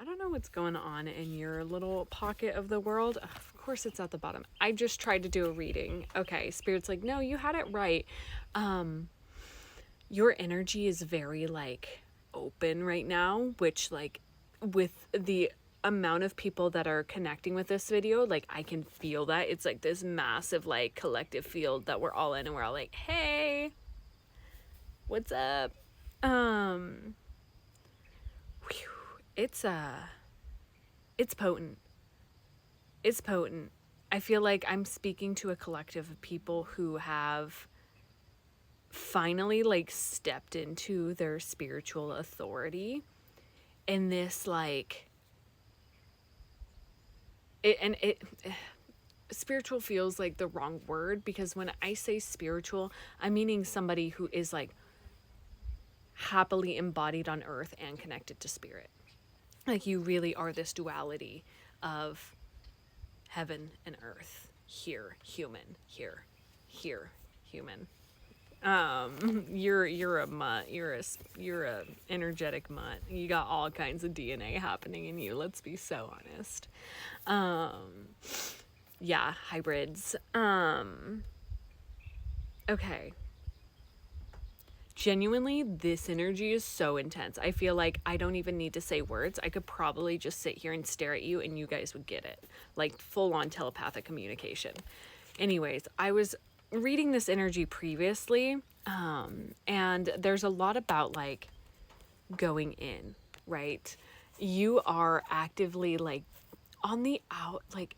I don't know what's going on in your little pocket of the world. Ugh, of course it's at the bottom. I just tried to do a reading. Okay, Spirit's like, no, you had it right. Your energy is very like open right now, which like with the amount of people that are connecting with this video, like I can feel that. It's like this massive like collective field that we're all in, and we're all like, hey, what's up? Whew, it's potent. It's potent. I feel like I'm speaking to a collective of people who have finally like stepped into their spiritual authority in this like spiritual feels like the wrong word, because when I say spiritual, I'm meaning somebody who is like happily embodied on earth and connected to spirit. Like you really are this duality of heaven and earth. Here, human. Here, human. You're a mutt. You're a energetic mutt. You got all kinds of DNA happening in you. Let's be so honest. Yeah, hybrids. Okay. Genuinely, this energy is so intense. I feel like I don't even need to say words. I could probably just sit here and stare at you and you guys would get it. Like full on telepathic communication. Anyways, I was reading this energy previously, and there's a lot about like going in, right? You are actively like on the out, like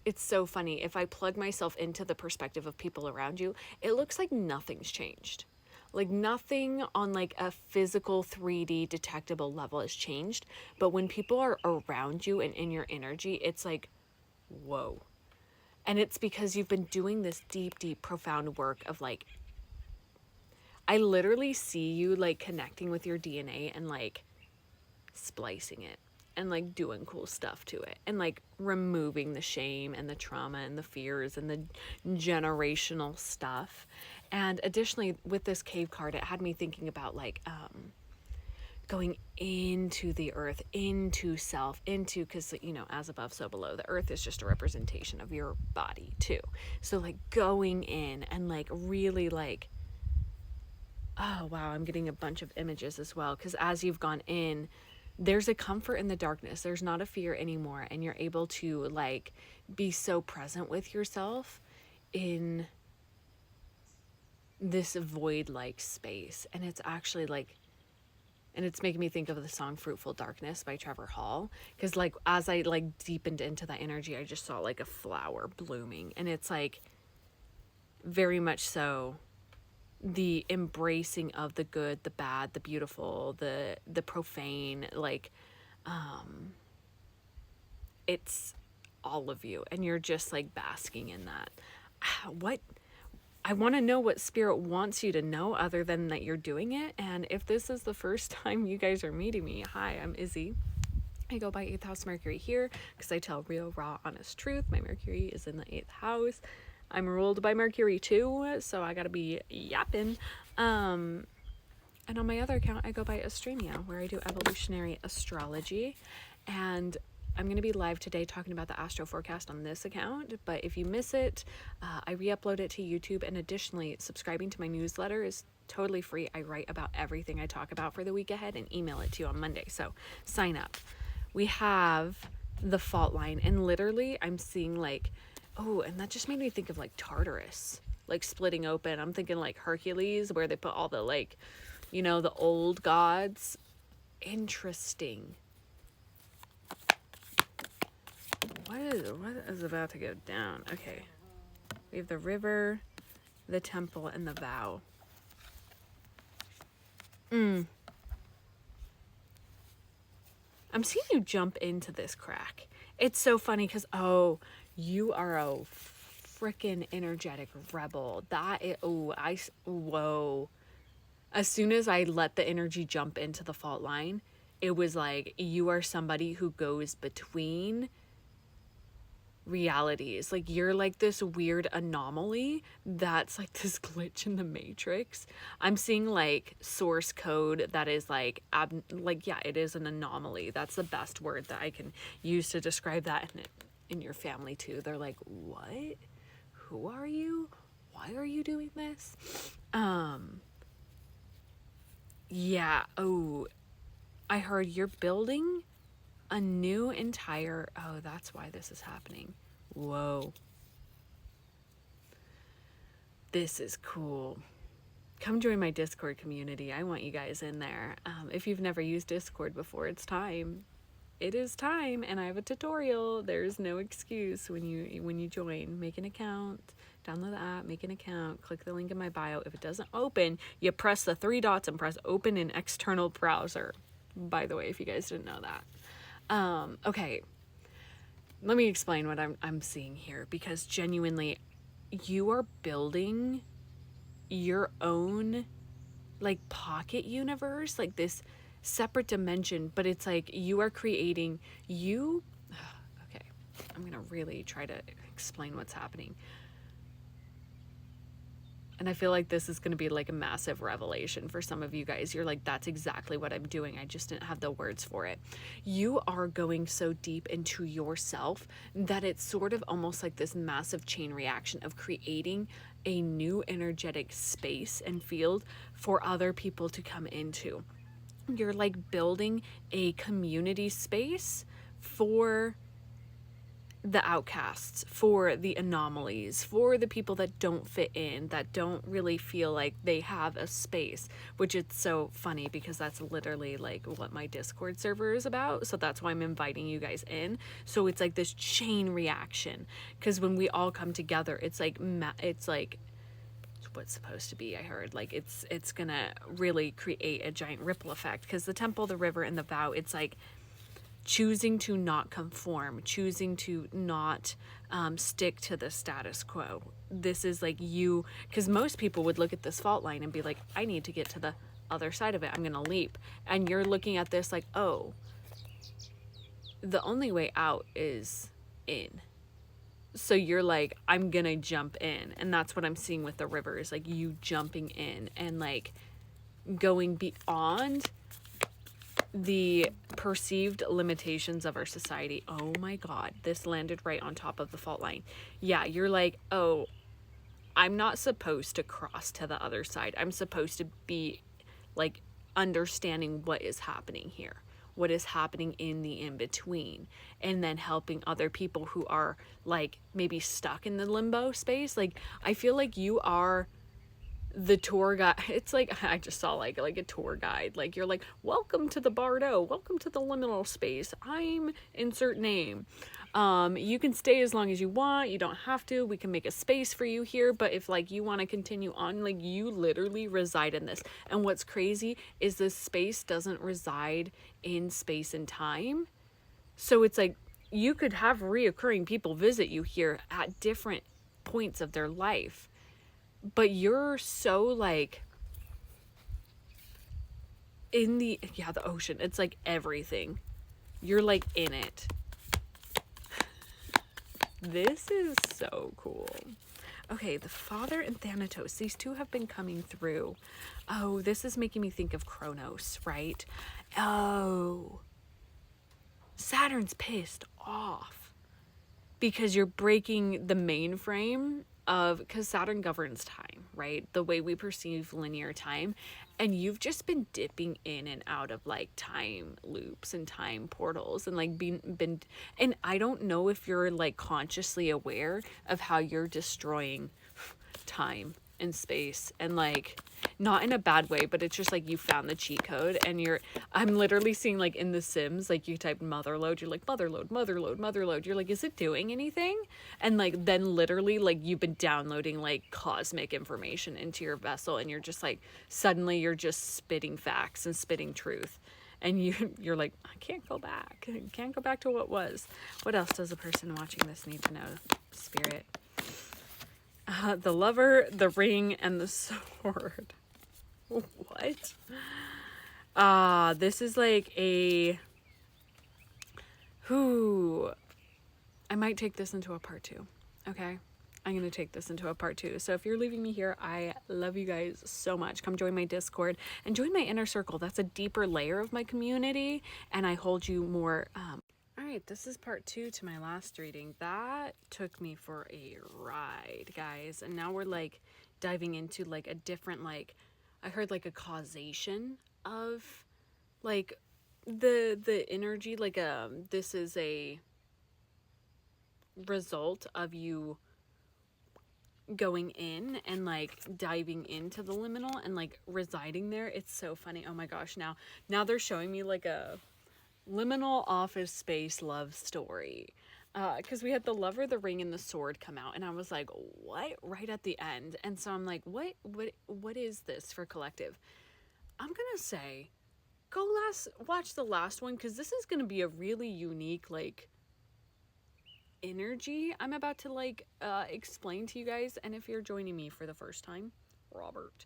it's so funny. If I plug myself into the perspective of people around you, it looks like nothing's changed. Like nothing on like a physical 3D detectable level has changed. But when people are around you and in your energy, it's like, whoa. And it's because you've been doing this deep, deep, profound work of like, I literally see you like connecting with your DNA and like splicing it and like doing cool stuff to it and like removing the shame and the trauma and the fears and the generational stuff. And additionally, with this cave card, it had me thinking about like going into the earth, into self, into, because you know, as above so below, the earth is just a representation of your body too. So like going in and like really like, oh wow, I'm getting a bunch of images as well, because as you've gone in, there's a comfort in the darkness. There's not a fear anymore, and you're able to like be so present with yourself in this void like space. And it's actually like, and it's making me think of the song Fruitful Darkness by Trevor Hall, because like as I like deepened into that energy, I just saw like a flower blooming, and it's like very much so the embracing of the good, the bad, the beautiful, the profane, like it's all of you, and you're just like basking in that. What I want to know what spirit wants you to know, other than that you're doing it. And if this is the first time you guys are meeting me, hi, I'm Izzy. I go by 8th house Mercury here because I tell real, raw, honest truth. My Mercury is in the 8th house. I'm ruled by Mercury too, so I gotta be yapping. And on my other account, I go by Astremia, where I do evolutionary astrology. And I'm going to be live today talking about the astro forecast on this account, but if you miss it, I re-upload it to YouTube. And additionally, subscribing to my newsletter is totally free. I write about everything I talk about for the week ahead and email it to you on Monday, so sign up. We have the fault line, and literally I'm seeing like, oh, and that just made me think of like Tartarus, like splitting open. I'm thinking like Hercules, where they put all the like, you know, the old gods. Interesting. What is about to go down? Okay. We have the river, the temple, and the vow. I'm seeing you jump into this crack. It's so funny because, oh, you are a freaking energetic rebel. That is, whoa. As soon as I let the energy jump into the fault line, it was like, you are somebody who goes between realities. Like you're like this weird anomaly that's like this glitch in the matrix. I'm seeing like source code that is like yeah, it is an anomaly. That's the best word that I can use to describe that. And in your family too, they're like, what? Who are you? Why are you doing this? Yeah. Oh, I heard you're building a new entire, oh, that's why this is happening. Whoa. This is cool. Come join my Discord community. I want you guys in there. If you've never used Discord before, it's time. It is time, and I have a tutorial. There's no excuse when you join. Make an account, download the app, make an account, click the link in my bio. If it doesn't open, you press the 3 dots and press open in external browser. By the way, if you guys didn't know that. Okay, let me explain what I'm seeing here, because genuinely you are building your own like pocket universe, like this separate dimension, but it's like you are creating okay, I'm gonna really try to explain what's happening. And I feel like this is going to be like a massive revelation for some of you guys. You're like, that's exactly what I'm doing. I just didn't have the words for it. You are going so deep into yourself that it's sort of almost like this massive chain reaction of creating a new energetic space and field for other people to come into. You're like building a community space for the outcasts, for the anomalies, for the people that don't fit in, that don't really feel like they have a space, which is so funny because that's literally like what my Discord server is about. So that's why I'm inviting you guys in. So it's like this chain reaction, because when we all come together, it's like what's supposed to be, I heard, like it's gonna really create a giant ripple effect, because the temple, the river, and the vow, it's like choosing to not conform, choosing to not stick to the status quo. This is like you, because most people would look at this fault line and be like, I need to get to the other side of it, I'm gonna leap. And you're looking at this like, oh, the only way out is in. So you're like, I'm gonna jump in. And that's what I'm seeing with the river, is like you jumping in and like going beyond the perceived limitations of our society. Oh my God, this landed right on top of the fault line. Yeah, you're like, oh, I'm not supposed to cross to the other side. I'm supposed to be like understanding what is happening here, what is happening in the in-between, and then helping other people who are like maybe stuck in the limbo space. Like, I feel like you are the tour guide. It's like, I just saw like a tour guide. Like, you're like, welcome to the Bardo, welcome to the liminal space, I'm insert name. You can stay as long as you want, you don't have to, we can make a space for you here, but if like you want to continue on, like you literally reside in this. And what's crazy is this space doesn't reside in space and time. So it's like you could have reoccurring people visit you here at different points of their life, but you're so like in the ocean. It's like everything. You're like in it. This is so cool. Okay, the Father and Thanatos, these two have been coming through. Oh, this is making me think of Kronos, right? Oh, Saturn's pissed off because you're breaking the mainframe of, because Saturn governs time, right? The way we perceive linear time. And you've just been dipping in and out of like time loops and time portals and like been, and I don't know if you're like consciously aware of how you're destroying time and space, and like not in a bad way, but it's just like you found the cheat code. And I'm literally seeing like in The Sims, like you type motherload, you're like motherload, you're like, is it doing anything? And like then literally like you've been downloading like cosmic information into your vessel, and you're just like suddenly you're just spitting facts and spitting truth, and you're like, I can't go back to what was. What else does a person watching this need to know, Spirit? The Lover, the Ring, and the Sword. What? This is like a I might take this into a part 2. Okay, I'm going to take this into a part 2. So if you're leaving me here, I love you guys so much. Come join my Discord and join my inner circle. That's a deeper layer of my community, and I hold you more. All right, this is part 2 to my last reading. That took me for a ride, guys. And now we're like diving into like a different, like, I heard like a causation of like the energy, like this is a result of you going in and like diving into the liminal and like residing there. It's so funny. Oh my gosh, now they're showing me like a liminal office space love story, because we had the Lover, the Ring, and the Sword come out, and I was like, what, right at the end. And so I'm like, what is this for collective? I'm gonna say go watch the last one, because this is gonna be a really unique like energy I'm about to like explain to you guys. And if you're joining me for the first time, Robert,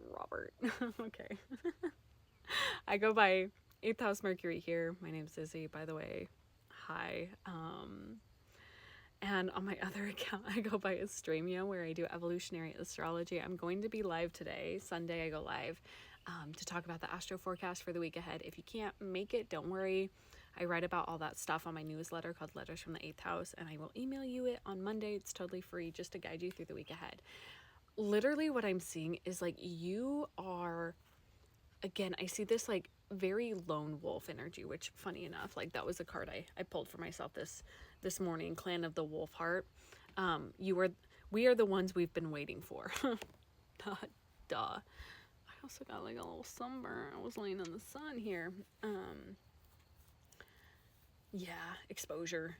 Robert, okay. I go by 8th House Mercury here. My name's Izzy, by the way. Hi. And on my other account, I go by Astremia, where I do evolutionary astrology. I'm going to be live today. Sunday, I go live to talk about the astro forecast for the week ahead. If you can't make it, don't worry. I write about all that stuff on my newsletter called Letters from the 8th House, and I will email you it on Monday. It's totally free, just to guide you through the week ahead. Literally, what I'm seeing is like you are, again, I see this like very lone wolf energy, which funny enough, like that was a card I pulled for myself this morning, Clan of the Wolf Heart. We are the ones we've been waiting for. Duh. I also got like a little sunburn. I was laying in the sun here. Yeah, exposure.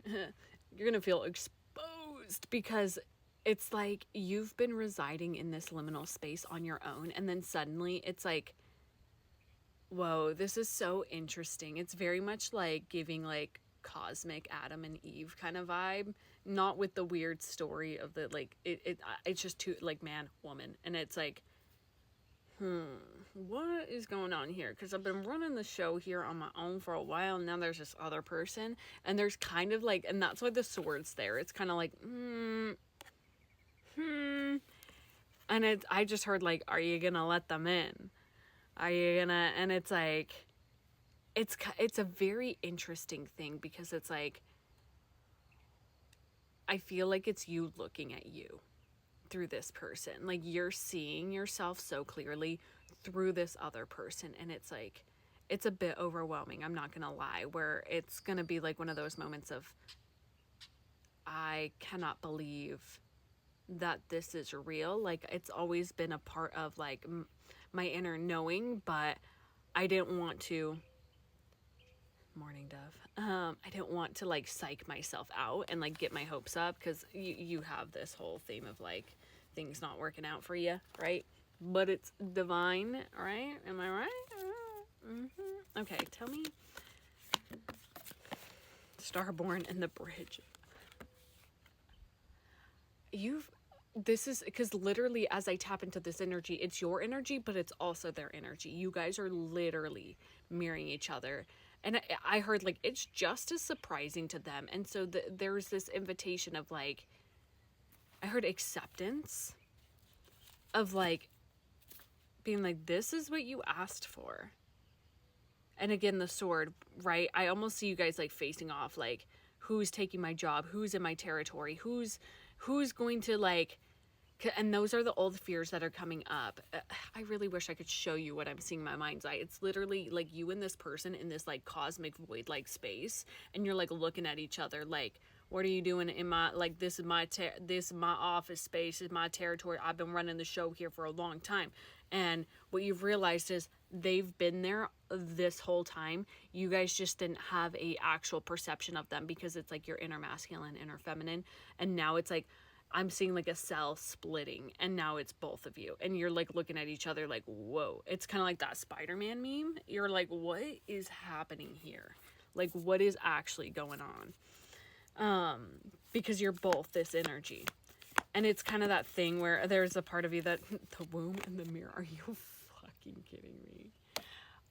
You're gonna feel exposed, because it's like you've been residing in this liminal space on your own, and then suddenly it's like, whoa, this is so interesting. It's very much like giving like cosmic Adam and Eve kind of vibe, not with the weird story of the like it's just two, like man, woman, and it's like, what is going on here? Because I've been running the show here on my own for a while, and now there's this other person, and there's kind of like, and that's why the sword's there. It's kind of like, and I just heard like, are you gonna let them in? Are you gonna? And it's like, it's a very interesting thing, because it's like, I feel like it's you looking at you through this person. Like you're seeing yourself so clearly through this other person, and it's like, it's a bit overwhelming, I'm not gonna lie, where it's gonna be like one of those moments of, I cannot believe that this is real. Like it's always been a part of like my inner knowing, but I didn't want to, morning dove, I didn't want to like psych myself out and like get my hopes up, because you have this whole theme of like things not working out for you, right? But it's divine, right? Am I right? Mm-hmm. Okay, tell me, Starborn and the Bridge. This is because literally as I tap into this energy, it's your energy, but it's also their energy. You guys are literally mirroring each other. And I heard like it's just as surprising to them. And so there's this invitation of like, I heard acceptance of like being like, this is what you asked for. And again, the sword, right? I almost see you guys like facing off, like who's taking my job, who's in my territory, who's going to like, and those are the old fears that are coming up. I really wish I could show you what I'm seeing in my mind's eye. It's literally like you and this person in this like cosmic void like space, and you're like looking at each other like, what are you doing in my, like, this is my office space, is my territory. I've been running the show here for a long time. And what you've realized is they've been there this whole time. You guys just didn't have a actual perception of them, because it's like your inner masculine, inner feminine. And now it's like, I'm seeing like a cell splitting, and now it's both of you, and you're like looking at each other like, whoa. It's kind of like that Spider-Man meme. You're like, what is happening here? Like, what is actually going on? Because you're both this energy. And it's kind of that thing where there's a part of you that, the womb and the mirror, are you fucking kidding me?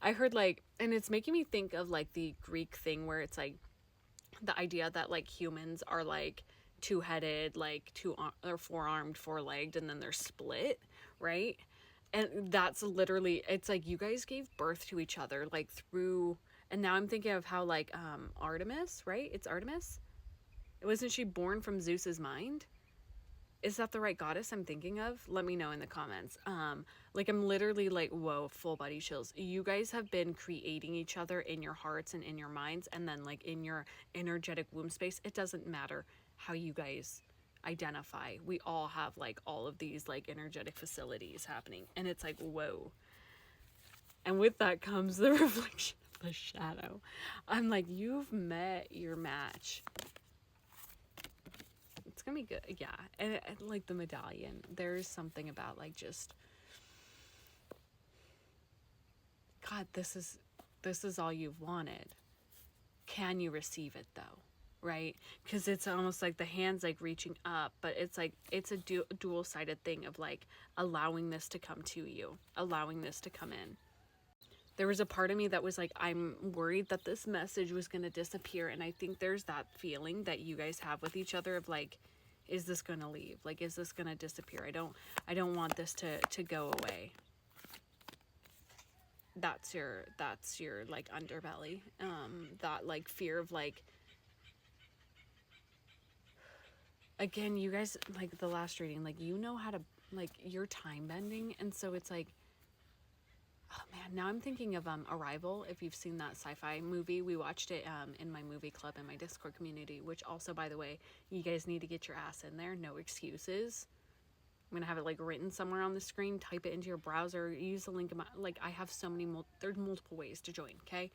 I heard like, and it's making me think of like the Greek thing where it's like, the idea that like humans are like two-headed, like or four-armed, four-legged, and then they're split, right? And that's literally, it's like you guys gave birth to each other like through, and now I'm thinking of how like Artemis, right? It's Artemis. Wasn't she born from Zeus's mind? Is that the right goddess I'm thinking of? Let me know in the comments. Like I'm literally like, whoa, full body chills. You guys have been creating each other in your hearts and in your minds, and then like in your energetic womb space. It doesn't matter how you guys identify. We all have like all of these like energetic facilities happening, and it's like, whoa. And with that comes the reflection of the shadow. I'm like, you've met your match. It's gonna be good. Yeah. And like the medallion, there's something about like just, God, this is all you've wanted. Can you receive it though? Right? Because it's almost like the hand's like reaching up, but it's like it's a dual-sided thing of like allowing this to come to you, allowing this to come in. There was a part of me that was like, I'm worried that this message was going to disappear. And I think there's that feeling that you guys have with each other of like, is this going to leave? Like, is this going to disappear? I don't want this to go away. That's your like underbelly. That like fear of like, again, you guys, like the last reading, like, you know how to, like, you're time bending. And so it's like, oh man, now I'm thinking of Arrival. If you've seen that sci-fi movie, we watched it in my movie club in my Discord community, which also, by the way, you guys need to get your ass in there. No excuses. I'm gonna have it like written somewhere on the screen. Type it into your browser. Use the link in my, like, I have so many there's multiple ways to join. Okay.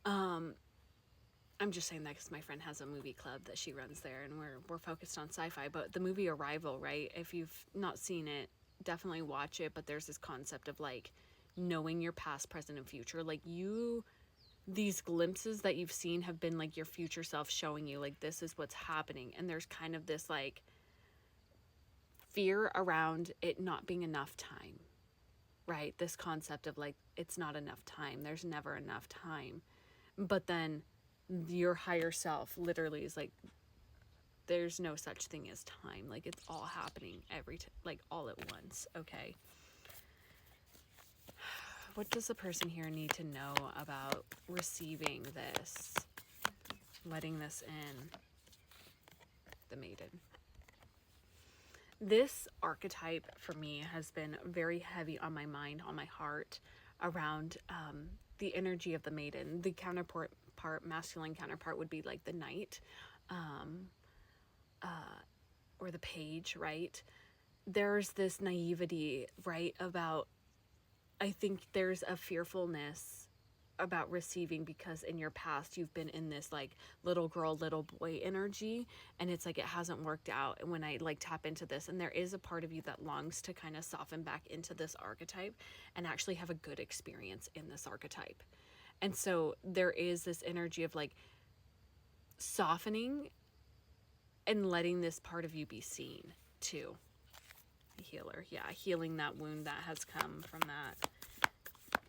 I'm just saying that because my friend has a movie club that she runs there, and we're focused on sci-fi. But the movie Arrival, right? If you've not seen it, definitely watch it. But there's this concept of like knowing your past, present, and future. Like these glimpses that you've seen have been like your future self showing you like this is what's happening. And there's kind of this like fear around it not being enough time, right? This concept of like it's not enough time. There's never enough time. But then your higher self literally is like, there's no such thing as time. Like it's all happening like all at once. Okay. What does the person here need to know about receiving this, letting this in? The Maiden. This archetype for me has been very heavy on my mind, on my heart, around the energy of the Maiden. The masculine counterpart would be like the Knight, or the Page, right? There's this naivety, right, about, I think there's a fearfulness about receiving because in your past you've been in this like little girl, little boy energy, and it's like it hasn't worked out. And when I like tap into this, and there is a part of you that longs to kind of soften back into this archetype and actually have a good experience in this archetype. And so there is this energy of like softening and letting this part of you be seen too. Healer, yeah, healing that wound that has come from that.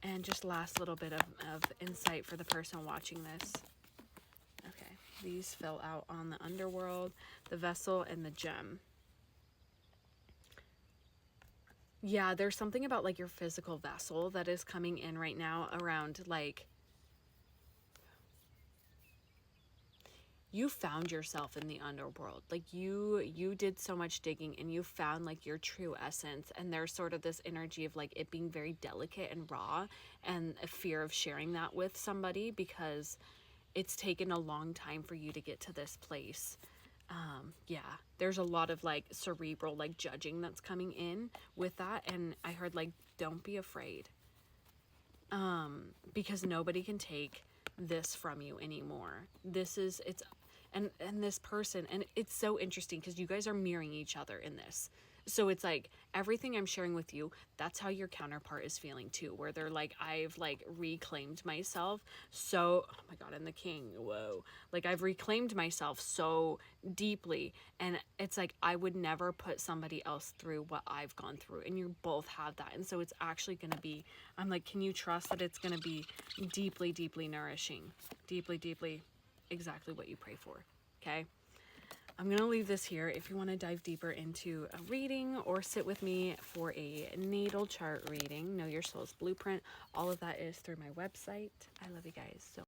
And just last little bit of insight for the person watching this. Okay, these fill out on the underworld, the vessel, and the gem. Yeah, there's something about like your physical vessel that is coming in right now around like, you found yourself in the underworld. Like you did so much digging and you found like your true essence. And there's sort of this energy of like it being very delicate and raw, and a fear of sharing that with somebody because it's taken a long time for you to get to this place. Yeah, there's a lot of like cerebral like judging that's coming in with that. And I heard like, don't be afraid, because nobody can take this from you anymore. And this person, and it's so interesting because you guys are mirroring each other in this. So it's like everything I'm sharing with you, that's how your counterpart is feeling too, where they're like, I've like reclaimed myself. So, oh my God, and the king, whoa. Like I've reclaimed myself so deeply. And it's like, I would never put somebody else through what I've gone through. And you both have that. And so it's actually going to be, I'm like, can you trust that it's going to be deeply, deeply nourishing? Deeply, deeply exactly what you pray for. Okay. I'm going to leave this here. If you want to dive deeper into a reading or sit with me for a natal chart reading, Know Your Soul's Blueprint, all of that is through my website. I love you guys so